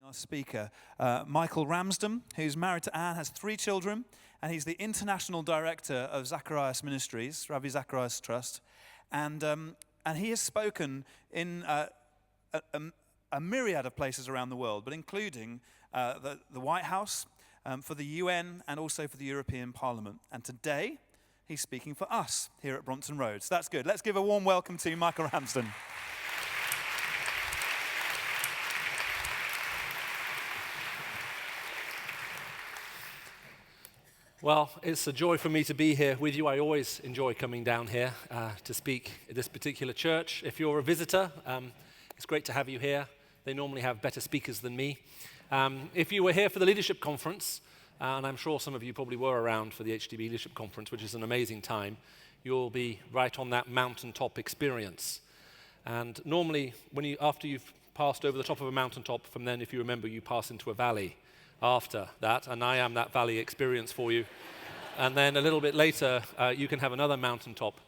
Our speaker, Michael Ramsden, who's married to Anne, has 3 children, and he's the international director of Zacharias Ministries, Ravi Zacharias Trust, and he has spoken in a myriad of places around the world, but including the White House, for the UN, and also for the European Parliament. And today, he's speaking for us here at Brompton Road. So that's good. Let's give a warm welcome to Michael Ramsden. Well, it's a joy for me to be here with you. I always enjoy coming down here to speak at this particular church. If you're a visitor, it's great to have you here. They normally have better speakers than me. If you were here for the leadership conference, and I'm sure some of you probably were around for the HTB leadership conference, which is an amazing time, you'll be right on that mountaintop experience. And normally, after you've passed over the top of a mountaintop, from then, if you remember, you pass into a valley after that, and I am that valley experience for you. And then a little bit later, you can have another mountaintop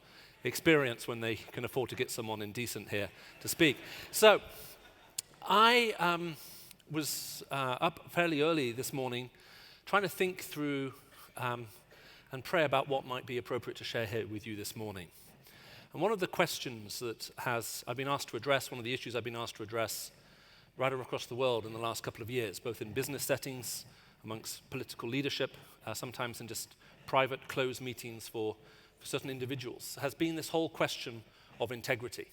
experience when they can afford to get someone indecent here to speak. So I was up fairly early this morning trying to think through and pray about what might be appropriate to share here with you this morning. And one of the questions that I've been asked to address, one of the issues I've been asked to address right across the world in the last couple of years, both in business settings, amongst political leadership, sometimes in just private closed meetings for certain individuals, has been this whole question of integrity.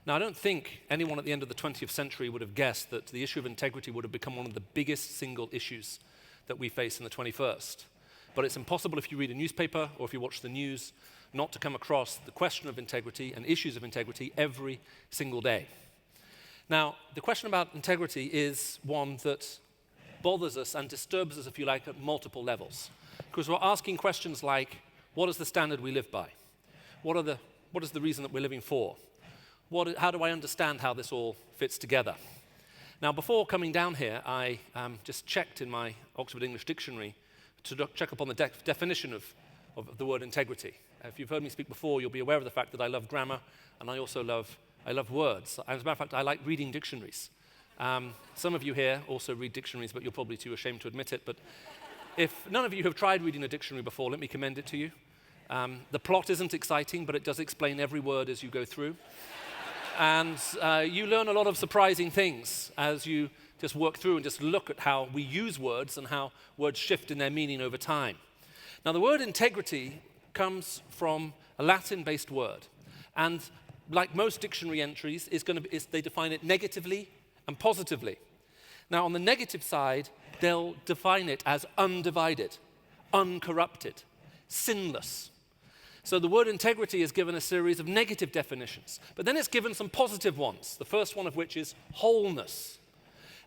Now, I don't think anyone at the end of the 20th century would have guessed that the issue of integrity would have become one of the biggest single issues that we face in the 21st. But it's impossible if you read a newspaper or if you watch the news not to come across the question of integrity and issues of integrity every single day. Now, the question about integrity is one that bothers us and disturbs us, if you like, at multiple levels. Because we're asking questions like, what is the standard we live by? What is the reason that we're living for? How do I understand how this all fits together? Now, before coming down here, I just checked in my Oxford English Dictionary to check upon the definition of the word integrity. If you've heard me speak before, you'll be aware of the fact that I love grammar, and I also love words. As a matter of fact, I like reading dictionaries. Some of you here also read dictionaries, but you're probably too ashamed to admit it. But if none of you have tried reading a dictionary before, let me commend it to you. The plot isn't exciting, but it does explain every word as you go through. And you learn a lot of surprising things as you just work through and just look at how we use words and how words shift in their meaning over time. Now, the word integrity comes from a Latin-based word. And like most dictionary entries, they define it negatively and positively. Now, on the negative side, they'll define it as undivided, uncorrupted, sinless. So the word integrity is given a series of negative definitions, but then it's given some positive ones, the first one of which is wholeness.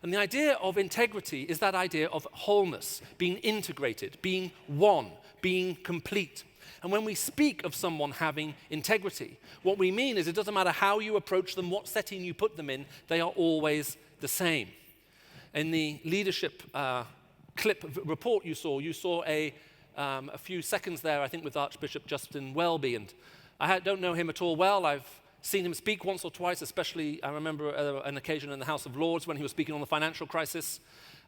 And the idea of integrity is that idea of wholeness, being integrated, being one, being complete. And when we speak of someone having integrity, what we mean is it doesn't matter how you approach them, what setting you put them in, they are always the same. In the leadership clip report you saw a few seconds there, I think, with Archbishop Justin Welby. And I don't know him at all well. I've seen him speak once or twice, especially I remember an occasion in the House of Lords when he was speaking on the financial crisis.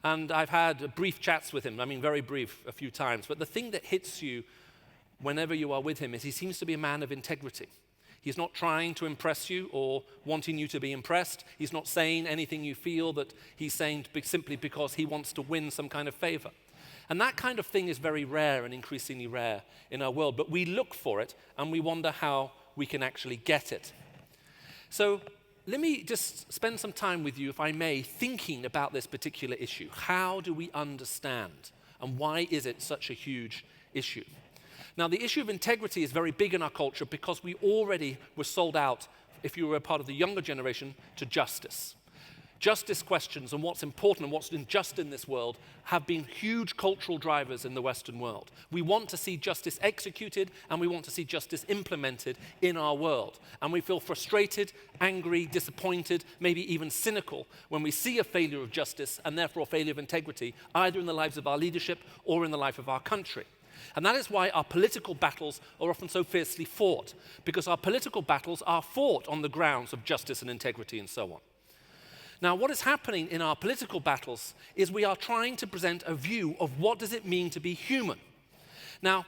And I've had brief chats with him, very brief a few times. But the thing that hits you whenever you are with him is he seems to be a man of integrity. He's not trying to impress you or wanting you to be impressed. He's not saying anything you feel that he's saying simply because he wants to win some kind of favor. And that kind of thing is very rare and increasingly rare in our world. But we look for it and we wonder how we can actually get it. So let me just spend some time with you, if I may, thinking about this particular issue. How do we understand and why is it such a huge issue? Now, the issue of integrity is very big in our culture because we already were sold out, if you were a part of the younger generation, to justice. Justice questions and what's important and what's just in this world have been huge cultural drivers in the Western world. We want to see justice executed and we want to see justice implemented in our world. And we feel frustrated, angry, disappointed, maybe even cynical when we see a failure of justice and therefore a failure of integrity, either in the lives of our leadership or in the life of our country. And that is why our political battles are often so fiercely fought, because our political battles are fought on the grounds of justice and integrity and so on. Now, what is happening in our political battles is we are trying to present a view of what does it mean to be human. Now,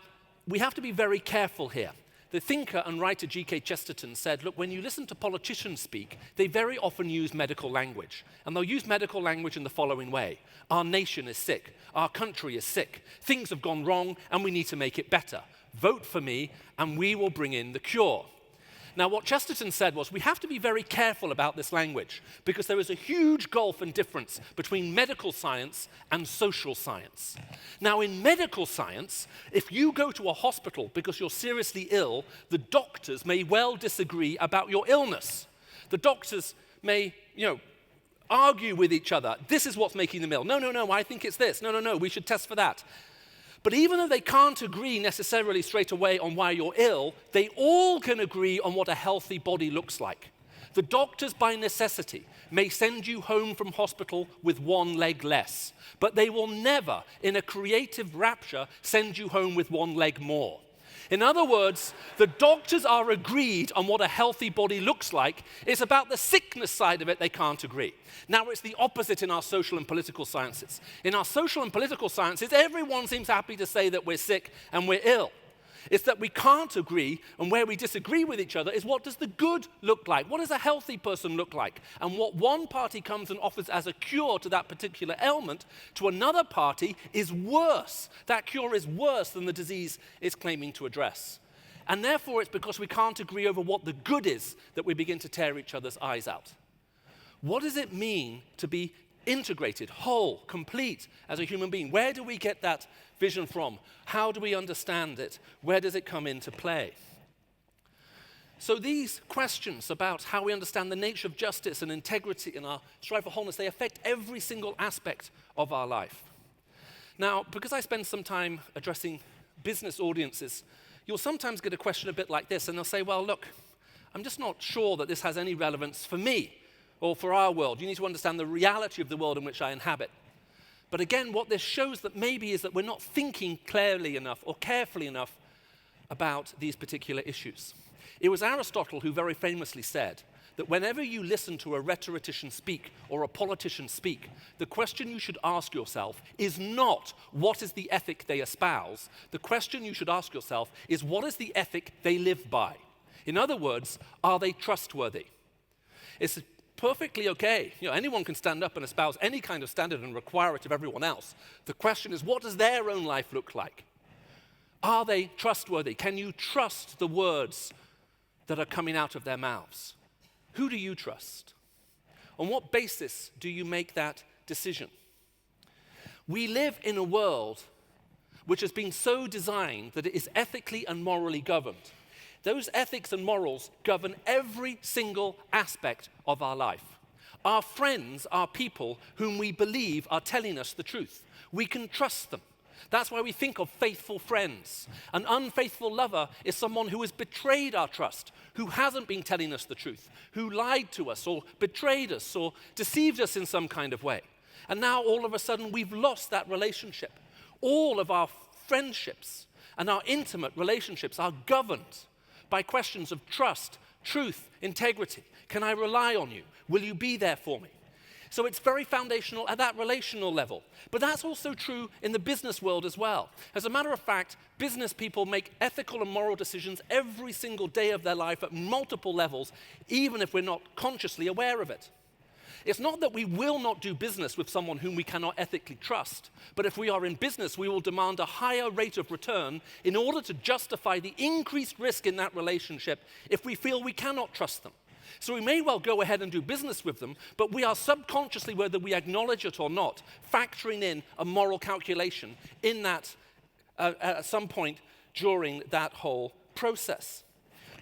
we have to be very careful here. The thinker and writer G.K. Chesterton said, look, when you listen to politicians speak, they very often use medical language. And they'll use medical language in the following way. Our nation is sick. Our country is sick. Things have gone wrong, and we need to make it better. Vote for me, and we will bring in the cure. Now, what Chesterton said was, we have to be very careful about this language, because there is a huge gulf and difference between medical science and social science. Now, in medical science, if you go to a hospital because you're seriously ill, the doctors may well disagree about your illness. The doctors may, argue with each other. This is what's making them ill. No, I think it's this. No, we should test for that. But even though they can't agree necessarily straight away on why you're ill, they all can agree on what a healthy body looks like. The doctors, by necessity, may send you home from hospital with one leg less, but they will never, in a creative rapture, send you home with one leg more. In other words, the doctors are agreed on what a healthy body looks like. It's about the sickness side of it they can't agree. Now, it's the opposite in our social and political sciences. In our social and political sciences, everyone seems happy to say that we're sick and we're ill. It's that we can't agree, and where we disagree with each other is what does the good look like? What does a healthy person look like? And what one party comes and offers as a cure to that particular ailment to another party is worse. That cure is worse than the disease it's claiming to address. And therefore, it's because we can't agree over what the good is that we begin to tear each other's eyes out. What does it mean to be integrated, whole, complete as a human being? Where do we get that vision from? How do we understand it? Where does it come into play? So these questions about how we understand the nature of justice and integrity and our strive for wholeness, they affect every single aspect of our life. Now, because I spend some time addressing business audiences, you'll sometimes get a question a bit like this, and they'll say, well, look, I'm just not sure that this has any relevance for me or for our world. You need to understand the reality of the world in which I inhabit. But again, what this shows that maybe is that we're not thinking clearly enough or carefully enough about these particular issues. It was Aristotle who very famously said that whenever you listen to a rhetorician speak or a politician speak, the question you should ask yourself is not what is the ethic they espouse. The question you should ask yourself is what is the ethic they live by? In other words, are they trustworthy? It's perfectly okay. Anyone can stand up and espouse any kind of standard and require it of everyone else. The question is, what does their own life look like? Are they trustworthy? Can you trust the words that are coming out of their mouths? Who do you trust? On what basis do you make that decision? We live in a world which has been so designed that it is ethically and morally governed. Those ethics and morals govern every single aspect of our life. Our friends are people whom we believe are telling us the truth. We can trust them. That's why we think of faithful friends. An unfaithful lover is someone who has betrayed our trust, who hasn't been telling us the truth, who lied to us or betrayed us or deceived us in some kind of way. And now all of a sudden we've lost that relationship. All of our friendships and our intimate relationships are governed by questions of trust, truth, integrity. Can I rely on you? Will you be there for me? So it's very foundational at that relational level. But that's also true in the business world as well. As a matter of fact, business people make ethical and moral decisions every single day of their life at multiple levels, even if we're not consciously aware of it. It's not that we will not do business with someone whom we cannot ethically trust, but if we are in business, we will demand a higher rate of return in order to justify the increased risk in that relationship if we feel we cannot trust them. So we may well go ahead and do business with them, but we are subconsciously, whether we acknowledge it or not, factoring in a moral calculation in that at some point during that whole process,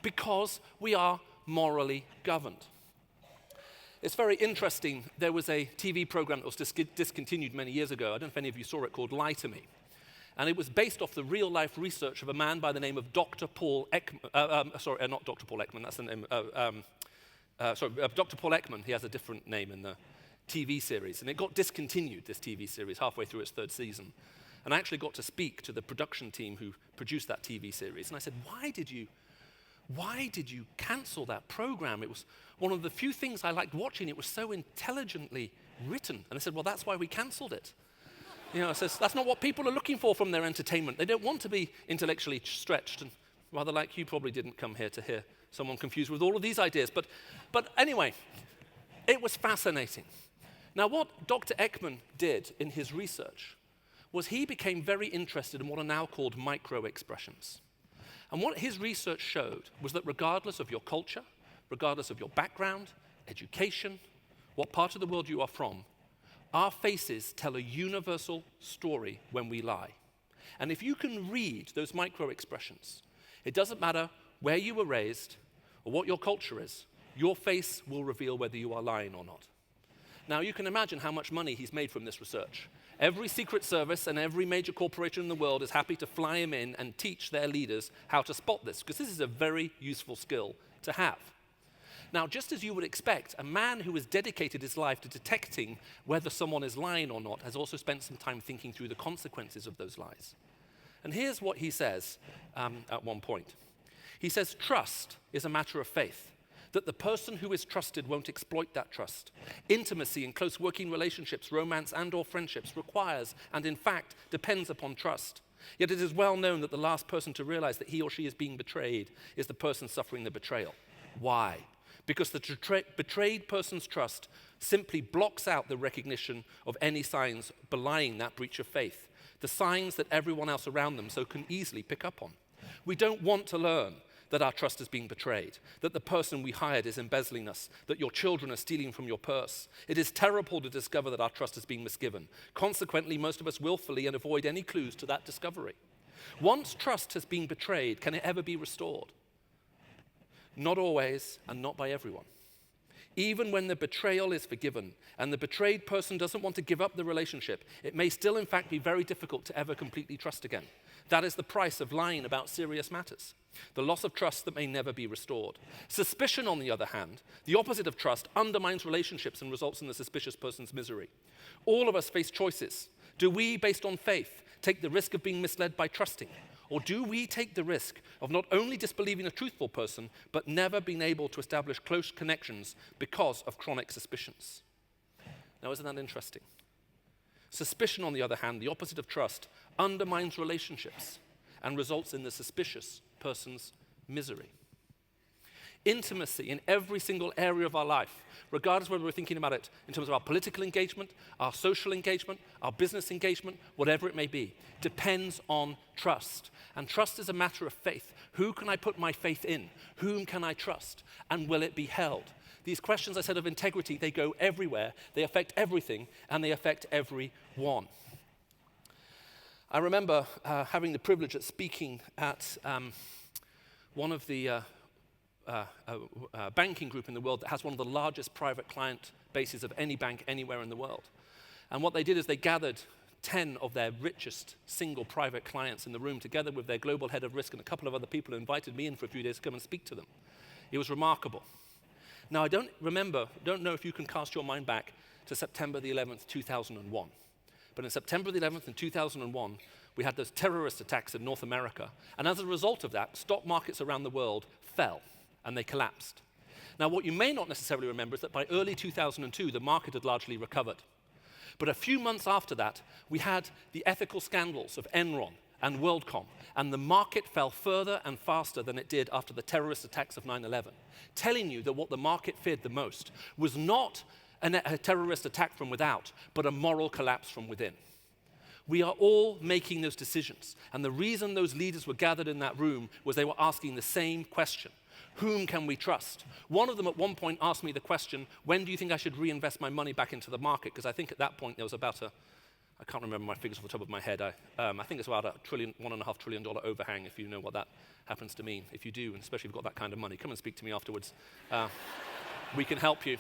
because we are morally governed. It's very interesting. There was a TV program that was discontinued many years ago. I don't know if any of you saw it, called Lie to Me. And it was based off the real-life research of a man by the name of Dr. Paul Ekman. Not Dr. Paul Ekman, that's the name. Dr. Paul Ekman. He has a different name in the TV series. And it got discontinued, this TV series, halfway through its third season. And I actually got to speak to the production team who produced that TV series. And I said, why did you Why did you cancel that program? It was one of the few things I liked watching. It was so intelligently written. And I said, well, that's why we canceled it. It says, that's not what people are looking for from their entertainment. They don't want to be intellectually stretched. And rather like you probably didn't come here to hear someone confused with all of these ideas. But anyway, it was fascinating. Now, what Dr. Ekman did in his research was he became very interested in what are now called micro-expressions. And what his research showed was that regardless of your culture, regardless of your background, education, what part of the world you are from, our faces tell a universal story when we lie. And if you can read those micro-expressions, it doesn't matter where you were raised or what your culture is, your face will reveal whether you are lying or not. Now, you can imagine how much money he's made from this research. Every secret service and every major corporation in the world is happy to fly him in and teach their leaders how to spot this, because this is a very useful skill to have. Now, just as you would expect, a man who has dedicated his life to detecting whether someone is lying or not has also spent some time thinking through the consequences of those lies. And here's what he says at one point. He says, trust is a matter of faith, that the person who is trusted won't exploit that trust. Intimacy in close working relationships, romance and or friendships requires and in fact depends upon trust. Yet it is well known that the last person to realize that he or she is being betrayed is the person suffering the betrayal. Why? Because the betrayed person's trust simply blocks out the recognition of any signs belying that breach of faith, the signs that everyone else around them so can easily pick up on. We don't want to learn that our trust is being betrayed, that the person we hired is embezzling us, that your children are stealing from your purse. It is terrible to discover that our trust is being misgiven. Consequently, most of us willfully and avoid any clues to that discovery. Once trust has been betrayed, can it ever be restored? Not always, and not by everyone. Even when the betrayal is forgiven and the betrayed person doesn't want to give up the relationship, it may still in fact be very difficult to ever completely trust again. That is the price of lying about serious matters. The loss of trust that may never be restored. Suspicion, on the other hand, the opposite of trust, undermines relationships and results in the suspicious person's misery. All of us face choices. Do we, based on faith, take the risk of being misled by trusting? Or do we take the risk of not only disbelieving a truthful person, but never being able to establish close connections because of chronic suspicions? Now, isn't that interesting? Suspicion, on the other hand, the opposite of trust, undermines relationships and results in the suspicious person's misery. Intimacy in every single area of our life, regardless of whether we're thinking about it in terms of our political engagement, our social engagement, our business engagement, whatever it may be, depends on trust. And trust is a matter of faith. Who can I put my faith in? Whom can I trust? And will it be held? These questions I said of integrity, they go everywhere, they affect everything, and they affect everyone. I remember having the privilege of speaking at one of the banking group in the world that has one of the largest private client bases of any bank anywhere in the world. And what they did is they gathered 10 of their richest single private clients in the room together with their global head of risk and a couple of other people who invited me in for a few days to come and speak to them. It was remarkable. Now, I don't know if you can cast your mind back to September the 11th, 2001. But in September the 11th in 2001, we had those terrorist attacks in North America. And as a result of that, stock markets around the world fell and they collapsed. Now, what you may not necessarily remember is that by early 2002, the market had largely recovered. But a few months after that, we had the ethical scandals of Enron and WorldCom, and the market fell further and faster than it did after the terrorist attacks of 9/11, telling you that what the market feared the most was not a terrorist attack from without, but a moral collapse from within. We are all making those decisions, and the reason those leaders were gathered in that room was they were asking the same question. Whom can we trust? One of them at one point asked me the question, when do you think I should reinvest my money back into the market? Because I think at that point there was about I can't remember my figures off the top of my head. I think it's about $1.5 trillion overhang, if you know what that happens to mean. If you do, and especially if you've got that kind of money, come and speak to me afterwards. We can help you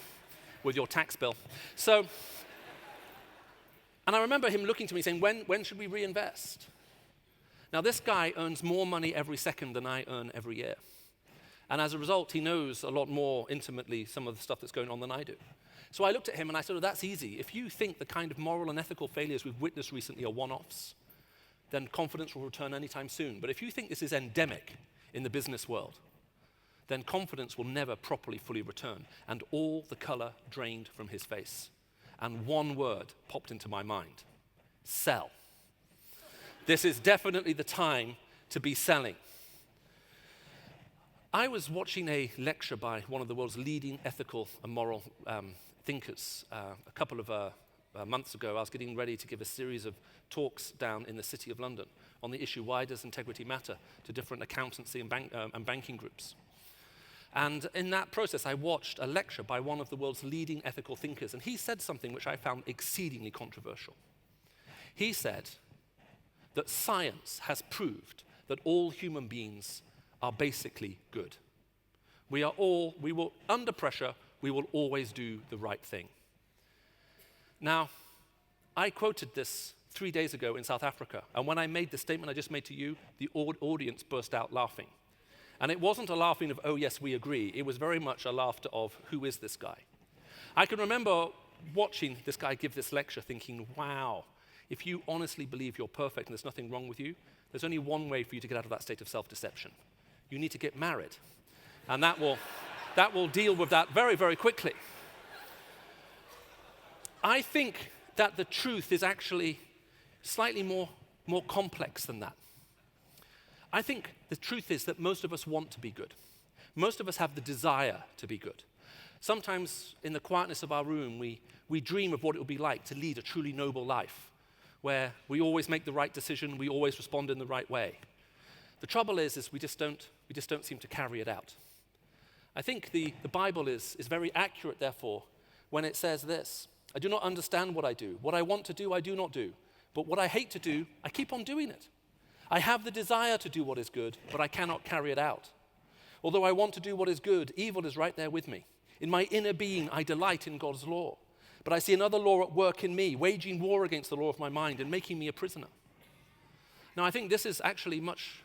with your tax bill. So, and I remember him looking to me saying, when should we reinvest? Now, this guy earns more money every second than I earn every year. And as a result, he knows a lot more intimately some of the stuff that's going on than I do. So I looked at him and I said, well, that's easy. If you think the kind of moral and ethical failures we've witnessed recently are one-offs, then confidence will return anytime soon. But if you think this is endemic in the business world, then confidence will never properly fully return, and all the color drained from his face. And one word popped into my mind: sell. This is definitely the time to be selling. I was watching a lecture by one of the world's leading ethical and moral thinkers a couple of months ago. I was getting ready to give a series of talks down in the City of London on the issue, why does integrity matter, to different accountancy and banking groups. And in that process, I watched a lecture by one of the world's leading ethical thinkers, and he said something which I found exceedingly controversial. He said that science has proved that all human beings are basically good. Under pressure, we will always do the right thing. Now, I quoted this 3 days ago in South Africa, and when I made the statement I just made to you, the audience burst out laughing. And it wasn't a laughing of, oh yes, we agree. It was very much a laughter of, who is this guy? I can remember watching this guy give this lecture thinking, wow, if you honestly believe you're perfect and there's nothing wrong with you, there's only one way for you to get out of that state of self-deception. You need to get married. And that will deal with that very, very quickly. I think that the truth is actually slightly more complex than that. I think the truth is that most of us want to be good. Most of us have the desire to be good. Sometimes in the quietness of our room, we dream of what it would be like to lead a truly noble life, where we always make the right decision, we always respond in the right way. The trouble is we just don't seem to carry it out. I think the Bible is very accurate, therefore, when it says this: I do not understand what I do. What I want to do, I do not do. But what I hate to do, I keep on doing it. I have the desire to do what is good, but I cannot carry it out. Although I want to do what is good, evil is right there with me. In my inner being, I delight in God's law. But I see another law at work in me, waging war against the law of my mind and making me a prisoner. Now, I think this is actually much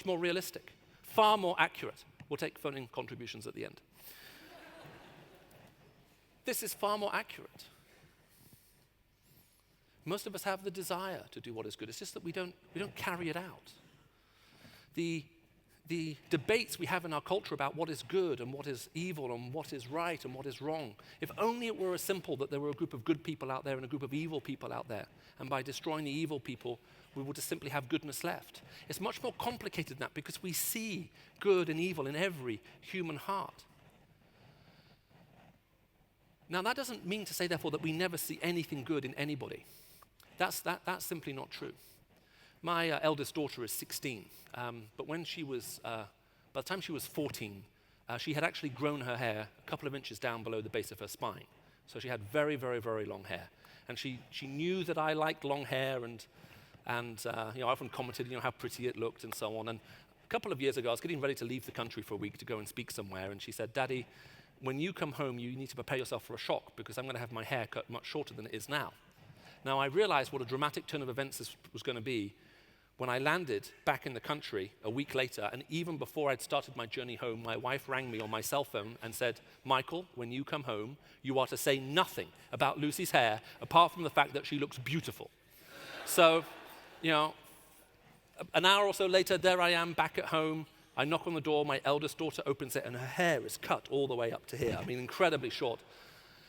more realistic, far more accurate. We'll take phone-in contributions at the end. This is far more accurate. Most of us have the desire to do what is good. It's just that we don't carry it out. The debates we have in our culture about what is good and what is evil and what is right and what is wrong, if only it were as simple that there were a group of good people out there and a group of evil people out there, and by destroying the evil people, we would just simply have goodness left. It's much more complicated than that, because we see good and evil in every human heart. Now, that doesn't mean to say, therefore, that we never see anything good in anybody. That's simply not true. My eldest daughter is 16, but when she was, by the time she was 14, she had actually grown her hair a couple of inches down below the base of her spine. So she had very, very, very long hair. And she knew that I liked long hair, and I often commented, how pretty it looked and so on. And a couple of years ago, I was getting ready to leave the country for a week to go and speak somewhere, and she said, "Daddy, when you come home, you need to prepare yourself for a shock, because I'm going to have my hair cut much shorter than it is now." Now, I realized what a dramatic turn of events this was going to be when I landed back in the country a week later, and even before I'd started my journey home, my wife rang me on my cell phone and said, "Michael, when you come home, you are to say nothing about Lucy's hair, apart from the fact that she looks beautiful." So, an hour or so later, there I am back at home. I knock on the door, my eldest daughter opens it, and her hair is cut all the way up to here. I mean, incredibly short.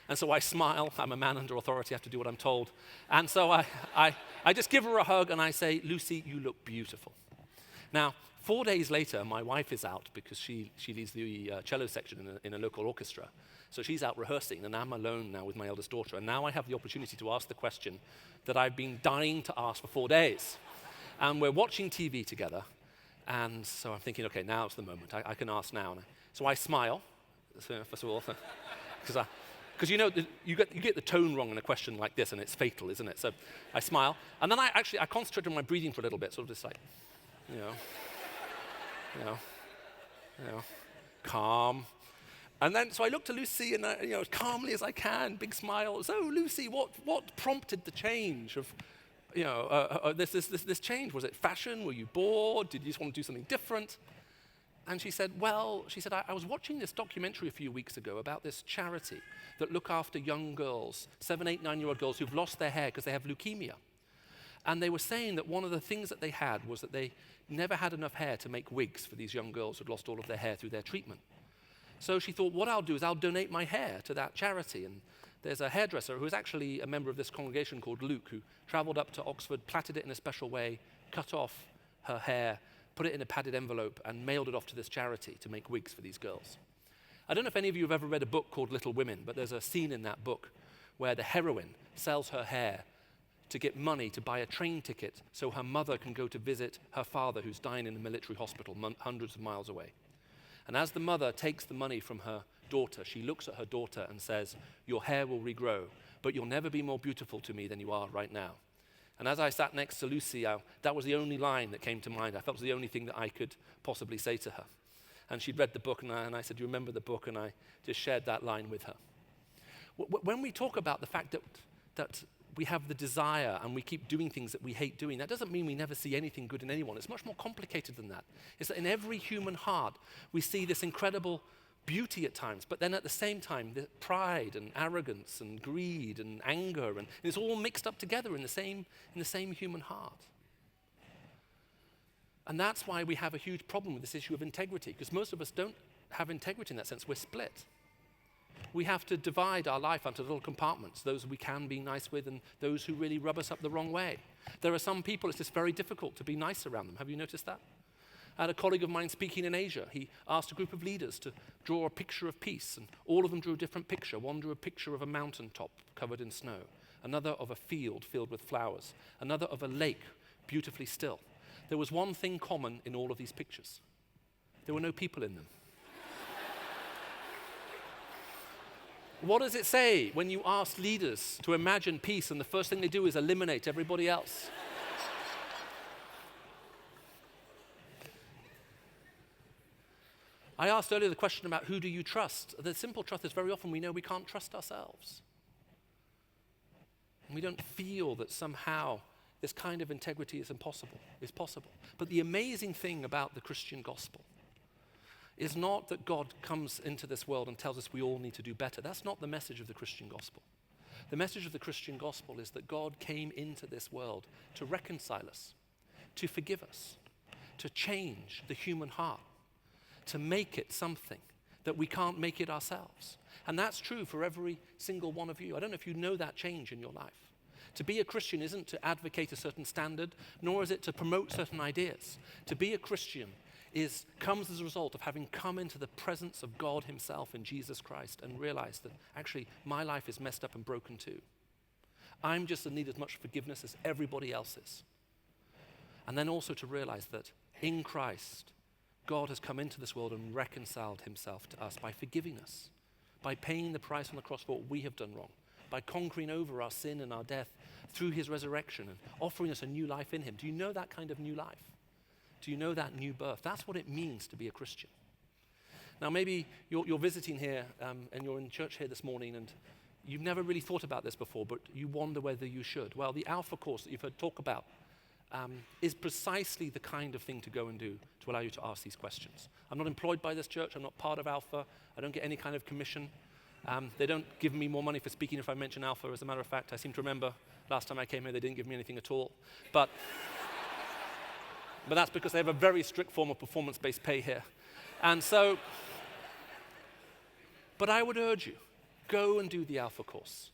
And so I smile. I'm a man under authority. I have to do what I'm told. And so I just give her a hug, and I say, "Lucy, you look beautiful." Now, 4 days later, my wife is out because she leads the cello section in a local orchestra. So she's out rehearsing, and I'm alone now with my eldest daughter. And now I have the opportunity to ask the question that I've been dying to ask for 4 days. And we're watching TV together. And so I'm thinking, okay, now it's the moment. I can ask now. So I smile, first of all, because you get the tone wrong in a question like this, and it's fatal, isn't it? So I smile, and then I concentrate on my breathing for a little bit, sort of just like, calm. And then, so I look to Lucy, and as calmly as I can, big smile. "So, Lucy, what prompted the change of, this change? Was it fashion? Were you bored? Did you just want to do something different?" And she said, I was watching this documentary a few weeks ago about this charity that look after young girls, 7, 8, 9-year-old girls who've lost their hair because they have leukemia. And they were saying that one of the things that they had was that they never had enough hair to make wigs for these young girls who'd lost all of their hair through their treatment. So she thought, what I'll do is I'll donate my hair to that charity. And there's a hairdresser who is actually a member of this congregation called Luke, who traveled up to Oxford, plaited it in a special way, cut off her hair, put it in a padded envelope, and mailed it off to this charity to make wigs for these girls. I don't know if any of you have ever read a book called Little Women, but there's a scene in that book where the heroine sells her hair to get money to buy a train ticket so her mother can go to visit her father who's dying in a military hospital hundreds of miles away. And as the mother takes the money from her daughter, she looks at her daughter and says, "Your hair will regrow, but you'll never be more beautiful to me than you are right now." And as I sat next to Lucy, that was the only line that came to mind. I felt it was the only thing that I could possibly say to her. And she'd read the book, and I said, "Do you remember the book?" And I just shared that line with her. When we talk about the fact that we have the desire and we keep doing things that we hate doing, that doesn't mean we never see anything good in anyone. It's much more complicated than that. It's that in every human heart, we see this incredible beauty at times, but then at the same time, the pride and arrogance and greed and anger, and it's all mixed up together in the same human heart. And that's why we have a huge problem with this issue of integrity, because most of us don't have integrity in that sense. We're split. We have to divide our life into little compartments, those we can be nice with and those who really rub us up the wrong way. There are some people, it's just very difficult to be nice around them. Have you noticed that? I had a colleague of mine speaking in Asia. He asked a group of leaders to draw a picture of peace, and all of them drew a different picture. One drew a picture of a mountaintop covered in snow, another of a field filled with flowers, another of a lake beautifully still. There was one thing common in all of these pictures. There were no people in them. What does it say when you ask leaders to imagine peace and the first thing they do is eliminate everybody else? I asked earlier the question about who do you trust. The simple truth is very often we know we can't trust ourselves. And we don't feel that somehow this kind of integrity is possible. But the amazing thing about the Christian gospel is not that God comes into this world and tells us we all need to do better. That's not the message of the Christian gospel. The message of the Christian gospel is that God came into this world to reconcile us, to forgive us, to change the human heart, to make it something that we can't make it ourselves. And that's true for every single one of you. I don't know if you know that change in your life. To be a Christian isn't to advocate a certain standard, nor is it to promote certain ideas. To be a Christian comes as a result of having come into the presence of God himself in Jesus Christ and realized that actually my life is messed up and broken too. I'm just in need as much forgiveness as everybody else is. And then also to realize that in Christ, God has come into this world and reconciled himself to us by forgiving us, by paying the price on the cross for what we have done wrong, by conquering over our sin and our death through his resurrection and offering us a new life in him. Do you know that kind of new life? Do you know that new birth? That's what it means to be a Christian. Now maybe you're visiting here and you're in church here this morning and you've never really thought about this before, but you wonder whether you should. Well, the Alpha course that you've heard talk about is precisely the kind of thing to go and do to allow you to ask these questions. I'm not employed by this church. I'm not part of Alpha. I don't get any kind of commission. They don't give me more money for speaking if I mention Alpha. As a matter of fact, I seem to remember last time I came here, they didn't give me anything at all. But that's because they have a very strict form of performance-based pay here. And so, but I would urge you, go and do the Alpha course.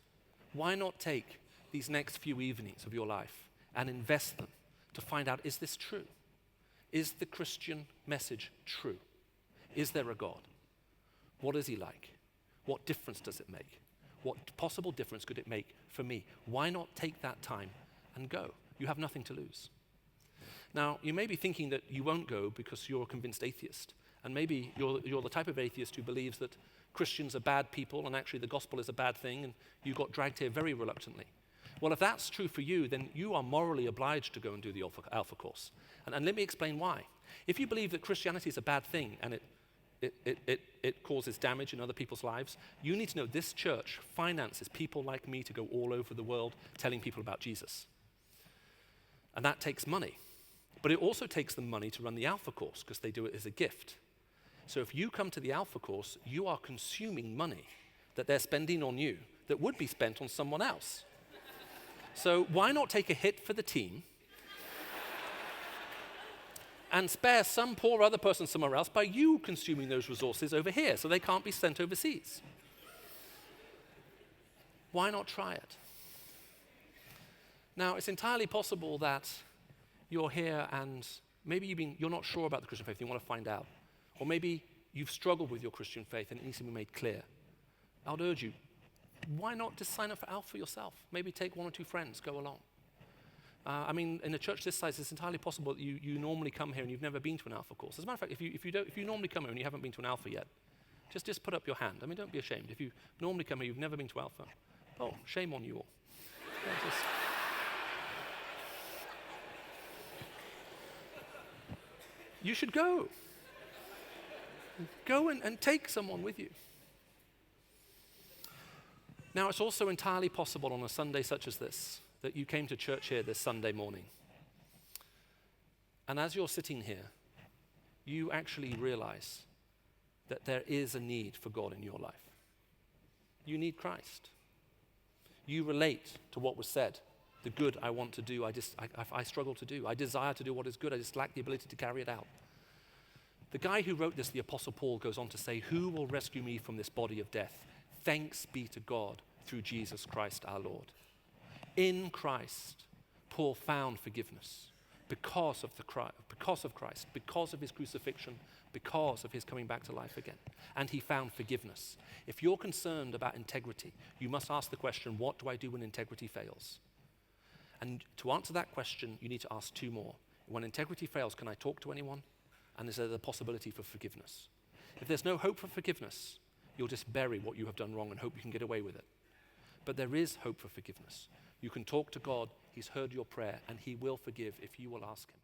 Why not take these next few evenings of your life and invest them to find out, is this true? Is the Christian message true? Is there a God? What is he like? What difference does it make? What possible difference could it make for me? Why not take that time and go? You have nothing to lose. Now, you may be thinking that you won't go because you're a convinced atheist. And maybe you're the type of atheist who believes that Christians are bad people and actually the gospel is a bad thing and you got dragged here very reluctantly. Well, if that's true for you, then you are morally obliged to go and do the Alpha course. And let me explain why. If you believe that Christianity is a bad thing and it causes damage in other people's lives, you need to know this church finances people like me to go all over the world telling people about Jesus. And that takes money. But it also takes them money to run the Alpha course because they do it as a gift. So if you come to the Alpha course, you are consuming money that they're spending on you that would be spent on someone else. So why not take a hit for the team and spare some poor other person somewhere else by you consuming those resources over here so they can't be sent overseas? Why not try it? Now, it's entirely possible that you're here and maybe you're not sure about the Christian faith, you want to find out. Or maybe you've struggled with your Christian faith and it needs to be made clear. I would urge you, why not just sign up for Alpha yourself? Maybe take one or two friends, go along. In a church this size, it's entirely possible that you normally come here and you've never been to an Alpha course. As a matter of fact, if you normally come here and you haven't been to an Alpha yet, just put up your hand. Don't be ashamed. If you normally come here, you've never been to Alpha. Oh, shame on you all. You should go. Go and take someone with you. Now, it's also entirely possible on a Sunday such as this that you came to church here this Sunday morning. And as you're sitting here, you actually realize that there is a need for God in your life. You need Christ. You relate to what was said. The good I want to do, I struggle to do. I desire to do what is good, I just lack the ability to carry it out. The guy who wrote this, the Apostle Paul, goes on to say, "Who will rescue me from this body of death? Thanks be to God through Jesus Christ our Lord." In Christ, Paul found forgiveness because of Christ, because of his crucifixion, because of his coming back to life again. And he found forgiveness. If you're concerned about integrity, you must ask the question, what do I do when integrity fails? And to answer that question, you need to ask two more. When integrity fails, can I talk to anyone? And is there the possibility for forgiveness? If there's no hope for forgiveness, you'll just bury what you have done wrong and hope you can get away with it. But there is hope for forgiveness. You can talk to God, he's heard your prayer, and he will forgive if you will ask him.